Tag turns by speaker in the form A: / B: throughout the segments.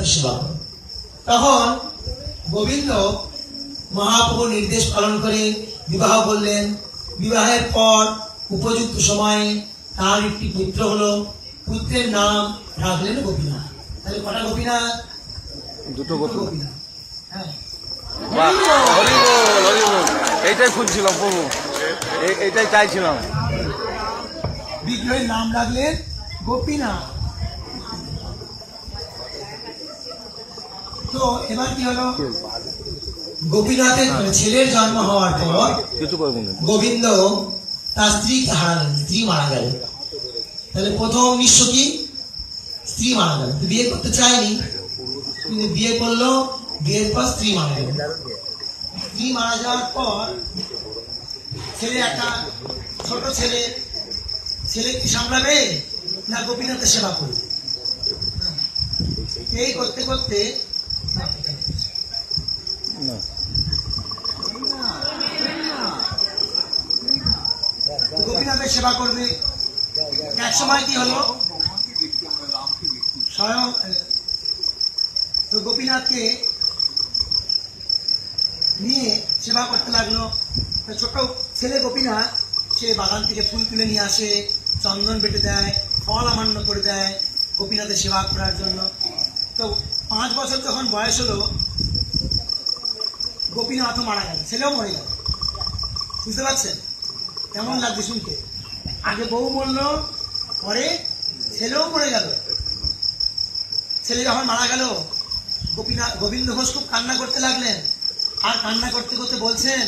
A: গোপীনাথের সেবা করো। তখন গোবিন্দ মহাপ্রভু নির্দেশ পালন করে বিবাহ করলেন। বিবাহের পর উপযুক্ত সময়ে তার একটি পুত্র হলো। পুত্রের নাম রাখলেন গোপীনাথ। তাহলে কটা গোপীনাথ?
B: দুটো
A: গোপীনাথ। হ্যাঁ,
B: এইটাই খুঁজছিলাম প্রভু, এইটাই চাইছিলাম।
A: বিগ্রহের নাম রাখলেন গোপীনাথ। তো এবার কি হলো, গোপীনাথের ছেলের জন্ম হওয়ার পর গোবিন্দ তার স্ত্রীকে হারালেন, স্ত্রী মারা গেল। তাহলে প্রথম নিঃস্ব কি? স্ত্রী মারা গেল। বিয়ে করতে চায়নি, কিন্তু বিয়ে করলো। বিয়ের পর স্ত্রী মারা গেল। স্ত্রী মারা যাওয়ার পর ছেলে, একটা ছোট ছেলে, ছেলে কি সামলাবে না গোপীনাথের সেবা করবে? এই করতে করতে গোপীনাথের সেবা করবে। এক সময় কি হলো, স্বয়ং তো গোপীনাথকে নিয়ে সেবা করতে লাগলো। ছোট ছেলে গোপীনাথ সে বাগান থেকে ফুল তুলে নিয়ে আসে, চন্দন বেটে দেয়, ফল আমান্য করে দেয় গোপীনাথের সেবা করার জন্য। তো 5 বছর যখন বয়স হলো, গোপীনাথও মারা গেল, ছেলেও মরে গেল। বুঝতে পারছেন কেমন লাগছে শুনতে? আগে বউ মরলো, পরে ছেলেও মরে গেল। ছেলে যখন মারা গেল, গোবিন্দ ঘোষ খুব কান্না করতে লাগলেন। আর কান্না করতে করতে বলছেন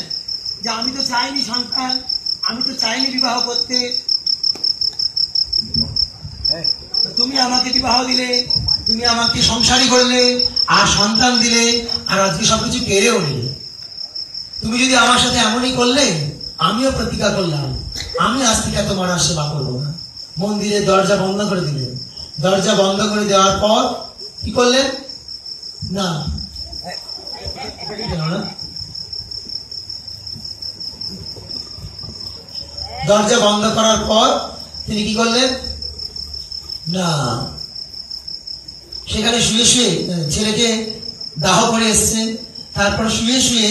A: যে আমি তো চাইনি সন্তান, আমি তো চাইনি বিবাহ করতে, তুমি আমাকে বিবাহ দিলে, তুমি আমাকে সংসারী করলে, আর সন্তান দিলে, আর আজকে সবকিছু কেড়েও নিলে। তুমি যদি আমার সাথে এমনই করলে, আমিও প্রতিজ্ঞা করলাম আমি আজ থেকে তোমার আর সেবা করবো না। মন্দিরের দরজা বন্ধ করে দিলেন। দরজা বন্ধ করে দেওয়ার পর কি করলেন না, দরজা বন্ধ করার পর তিনি কি করলেন না, সেখানে শুয়ে শুয়ে ছেলেকে দাহ করে এসছেন। তারপর শুয়ে শুয়ে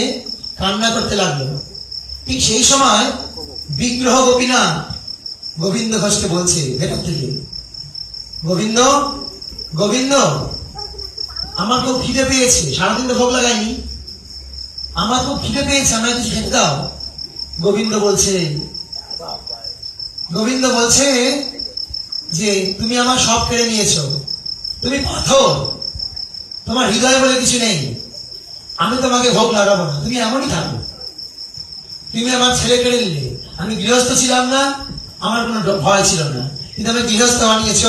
A: কান্না করতে লাগলো। ঠিক সেই সময় বিগ্রহ গোপীনাথ গোবিন্দ ঘোষকে বলছে ভেতর থেকে, গোবিন্দ গোবিন্দ আমার খুব খিদে পেয়েছে, সারাদিন তো ভোগ লাগাইনি, আমার খুব খিদে পেয়েছে, আমায় কিছু খেতে দাও। গোবিন্দ বলছে যে তুমি আমার সব কেড়ে নিয়েছো, তুমি পাথর, তোমার হৃদয় বলে কিছু নেই, আমি তোমাকে ভোগ লাগাবো না, তুমি এমনই থাকো। তুমি আমার ছেলে কেড়ে নিলে, আমি গৃহস্থ ছিলাম না, আমার কোনো ভয় ছিল না, কিন্তু আমি গৃহস্থ বানিয়েছ।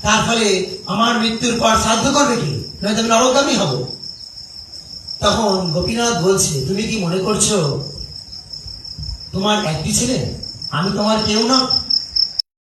A: তার ফলে আমার মৃত্যুর পর শ্রাদ্ধ করবে কি, নয়তো আমি নরকগামী হব। তখন গোপীনাথ বলছে তুমি কি মনে করছো তোমার একটি ছেলে, আমি তোমার কেউ না?